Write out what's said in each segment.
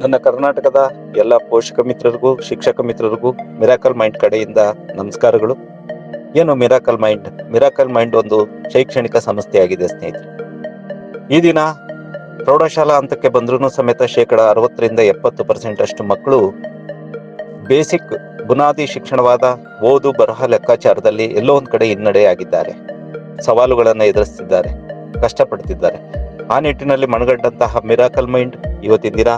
ನನ್ನ ಕರ್ನಾಟಕದ ಎಲ್ಲ ಪೋಷಕ ಮಿತ್ರರಿಗೂ ಶಿಕ್ಷಕ ಮಿತ್ರರಿಗೂ ಮಿರಾಕಲ್ ಮೈಂಡ್ ಕಡೆಯಿಂದ ನಮಸ್ಕಾರಗಳು. ಏನು ಮಿರಾಕಲ್ ಮೈಂಡ್ ಒಂದು ಶೈಕ್ಷಣಿಕ ಸಂಸ್ಥೆಯಾಗಿದೆ ಸ್ನೇಹಿತರೆ. ಈ ದಿನ ಪ್ರೌಢಶಾಲಾ ಹಂತಕ್ಕೆ ಬಂದ್ರೂ ಸಮೇತ 60% ಅಷ್ಟು ಮಕ್ಕಳು ಬೇಸಿಕ್ ಬುನಾದಿ ಶಿಕ್ಷಣವಾದ ಓದು ಬರಹ ಲೆಕ್ಕಾಚಾರದಲ್ಲಿ ಎಲ್ಲೋ ಒಂದ್ ಕಡೆ ಹಿನ್ನಡೆಯಾಗಿದ್ದಾರೆ. ಸವಾಲುಗಳನ್ನು ಎದುರಿಸ್ತಿದ್ದಾರೆ, ಕಷ್ಟಪಡ್ತಿದ್ದಾರೆ. ಆ ನಿಟ್ಟಿನಲ್ಲಿ ಮನಗಂಡಂತಹ ಮಿರಾಕಲ್ ಮೈಂಡ್ ಇವತ್ತಿನ ದಿನ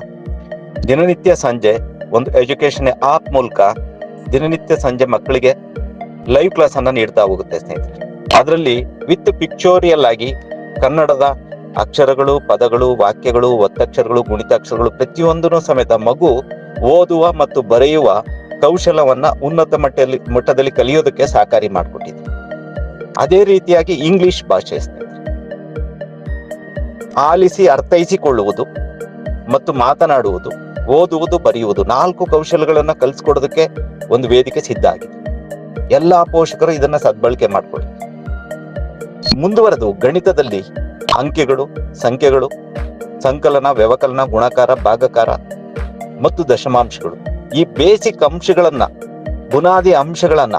ದಿನನಿತ್ಯ ಸಂಜೆ ಒಂದು ಎಜುಕೇಶನ್ ಆಪ್ ಮೂಲಕ ದಿನನಿತ್ಯ ಸಂಜೆ ಮಕ್ಕಳಿಗೆ ಲೈವ್ ಕ್ಲಾಸ್ ಅನ್ನ ನೀಡ್ತಾ ಹೋಗುತ್ತೆ ಸ್ನೇಹಿತರೆ. ಅದರಲ್ಲಿ ವಿತ್ ಪಿಕ್ಚೋರಿಯಲ್ ಆಗಿ ಕನ್ನಡದ ಅಕ್ಷರಗಳು, ಪದಗಳು, ವಾಕ್ಯಗಳು, ಒತ್ತಕ್ಷರಗಳು, ಗುಣಿತಾಕ್ಷರಗಳು ಪ್ರತಿಯೊಂದನ್ನು ಸಮೇತ ಮಗು ಓದುವ ಮತ್ತು ಬರೆಯುವ ಕೌಶಲವನ್ನ ಉನ್ನತ ಮಟ್ಟದಲ್ಲಿ ಕಲಿಯೋದಕ್ಕೆ ಸಹಕಾರಿ ಮಾಡಿಕೊಟ್ಟಿದೆ. ಅದೇ ರೀತಿಯಾಗಿ ಇಂಗ್ಲಿಷ್ ಭಾಷೆ ಸ್ನೇಹಿತರೆ, ಆಲಿಸಿ ಅರ್ಥೈಸಿಕೊಳ್ಳುವುದು ಮತ್ತು ಮಾತನಾಡುವುದು, ಓದುವುದು, ಬರೆಯುವುದು 4 ಕೌಶಲ್ಯಗಳನ್ನ ಕಲಿಸ್ಕೊಡೋದಕ್ಕೆ ಒಂದು ವೇದಿಕೆ ಸಿದ್ಧ ಆಗಿದೆ. ಎಲ್ಲಾ ಪೋಷಕರು ಇದನ್ನ ಸದ್ಬಳಕೆ ಮಾಡ್ಕೊಳ್ಳಿ. ಮುಂದುವರೆದು ಗಣಿತದಲ್ಲಿ ಅಂಕೆಗಳು, ಸಂಖ್ಯೆಗಳು, ಸಂಕಲನ, ವ್ಯವಕಲನ, ಗುಣಾಕಾರ, ಭಾಗಾಕಾರ ಮತ್ತು ದಶಮಾಂಶಗಳು, ಈ ಬೇಸಿಕ್ ಅಂಶಗಳನ್ನ, ಬುನಾದಿ ಅಂಶಗಳನ್ನ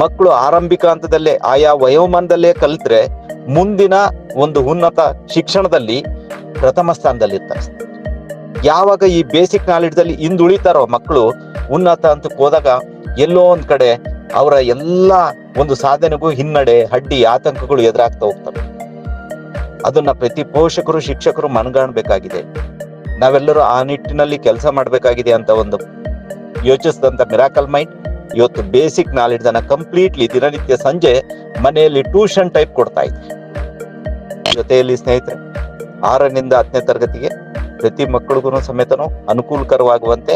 ಮಕ್ಕಳು ಆರಂಭಿಕ ಹಂತದಲ್ಲೇ ಆಯಾ ವಯೋಮಾನದಲ್ಲೇ ಕಲಿತ್ರೆ ಮುಂದಿನ ಒಂದು ಉನ್ನತ ಶಿಕ್ಷಣದಲ್ಲಿ ಪ್ರಥಮ ಸ್ಥಾನದಲ್ಲಿರ್ತಾರೆ. ಯಾವಾಗ ಈ ಬೇಸಿಕ್ ನಾಲೆಡ್ಜ್ ಅಲ್ಲಿ ಹಿಂದುಳಿತಾರೋ ಮಕ್ಕಳು ಉನ್ನತ ಹಂತಕ್ಕೆ ಹೋದಾಗ ಎಲ್ಲೋ ಒಂದ್ ಕಡೆ ಅವರ ಎಲ್ಲ ಒಂದು ಸಾಧನೆಗೂ ಹಿನ್ನಡೆ, ಅಡ್ಡಿ, ಆತಂಕಗಳು ಎದುರಾಗ್ತಾ ಹೋಗ್ತವೆ. ಅದನ್ನ ಪ್ರತಿ ಪೋಷಕರು, ಶಿಕ್ಷಕರು ಮನಗಾಣಬೇಕಾಗಿದೆ. ನಾವೆಲ್ಲರೂ ಆ ನಿಟ್ಟಿನಲ್ಲಿ ಕೆಲಸ ಮಾಡಬೇಕಾಗಿದೆ ಅಂತ ಒಂದು ಯೋಚಿಸಿದಂತ ಮಿರಾಕಲ್ ಮೈಂಡ್ ಇವತ್ತು ಬೇಸಿಕ್ ನಾಲೆಡ್ಜ್ ಅನ್ನ ಕಂಪ್ಲೀಟ್ಲಿ ದಿನನಿತ್ಯ ಸಂಜೆ ಮನೆಯಲ್ಲಿ ಟ್ಯೂಷನ್ ಟೈಪ್ ಕೊಡ್ತಾ ಇದೆ. ಜೊತೆಯಲ್ಲಿ ಸ್ನೇಹಿತರೆ 6ರಿಂದ 10ನೇ ತರಗತಿಗೆ ಪ್ರತಿ ಮಕ್ಕಳಿಗೂ ಸಮೇತನೂ ಅನುಕೂಲಕರವಾಗುವಂತೆ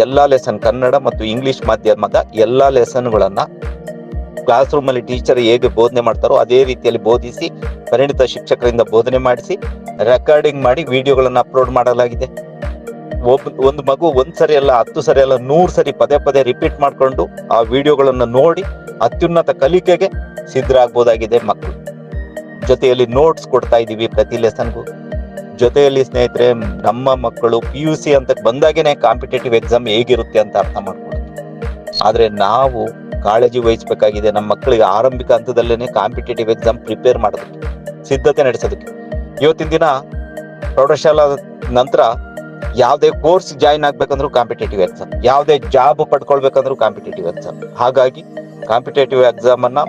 ಎಲ್ಲಾ ಲೆಸನ್, ಕನ್ನಡ ಮತ್ತು ಇಂಗ್ಲಿಷ್ ಮಾಧ್ಯಮದ ಎಲ್ಲಾ ಲೆಸನ್ಗಳನ್ನ ಕ್ಲಾಸ್ ರೂಮ್ ಅಲ್ಲಿ ಟೀಚರ್ ಹೇಗೆ ಬೋಧನೆ ಮಾಡ್ತಾರೋ ಅದೇ ರೀತಿಯಲ್ಲಿ ಬೋಧಿಸಿ ಪರಿಣಿತ ಶಿಕ್ಷಕರಿಂದ ಬೋಧನೆ ಮಾಡಿಸಿ ರೆಕಾರ್ಡಿಂಗ್ ಮಾಡಿ ವಿಡಿಯೋಗಳನ್ನ ಅಪ್ಲೋಡ್ ಮಾಡಲಾಗಿದೆ. ಒಂದು ಮಗು 1 ಸರಿ ಅಲ್ಲ, 10 ಸರಿ ಅಲ್ಲ, 100 ಸರಿ ಪದೇ ರಿಪೀಟ್ ಮಾಡ್ಕೊಂಡು ಆ ವಿಡಿಯೋಗಳನ್ನ ನೋಡಿ ಅತ್ಯುನ್ನತ ಕಲಿಕೆಗೆ ಸಿದ್ಧರಾಗಬಹುದಾಗಿದೆ ಮಕ್ಕಳು. ಜೊತೆಯಲ್ಲಿ ನೋಟ್ಸ್ ಕೊಡ್ತಾ ಇದೀವಿ ಪ್ರತಿ ಲೆಸನ್ಗೂ. ಜೊತೆಯಲ್ಲಿ ಸ್ನೇಹಿತರೆ, ನಮ್ಮ ಮಕ್ಕಳು PUC ಅಂತ ಬಂದಾಗೇನೆ ಕಾಂಪಿಟೇಟಿವ್ ಎಕ್ಸಾಮ್ ಹೇಗಿರುತ್ತೆ ಅಂತ ಅರ್ಥ ಮಾಡ್ಕೊಳ್ಳೋದು. ಆದ್ರೆ ನಾವು ಕಾಳಜಿ ವಹಿಸಬೇಕಾಗಿದೆ ನಮ್ಮ ಮಕ್ಕಳಿಗೆ ಆರಂಭಿಕ ಹಂತದಲ್ಲೇನೆ ಕಾಂಪಿಟೇಟಿವ್ ಎಕ್ಸಾಮ್ ಪ್ರಿಪೇರ್ ಮಾಡೋದಕ್ಕೆ, ಸಿದ್ಧತೆ ನಡೆಸೋದಕ್ಕೆ. ಇವತ್ತಿನ ದಿನ ಪ್ರೌಢಶಾಲಾ ನಂತರ ಯಾವುದೇ ಕೋರ್ಸ್ ಜಾಯಿನ್ ಆಗ್ಬೇಕಂದ್ರೂ ಕಾಂಪಿಟೇಟಿವ್ ಎಕ್ಸಾಮ್, ಯಾವುದೇ ಜಾಬ್ ಪಡ್ಕೊಳ್ಬೇಕಂದ್ರೂ ಕಾಂಪಿಟೇಟಿವ್ ಎಕ್ಸಾಮ್. ಹಾಗಾಗಿ ಕಾಂಪಿಟೇಟಿವ್ ಎಕ್ಸಾಮ್ ಅನ್ನ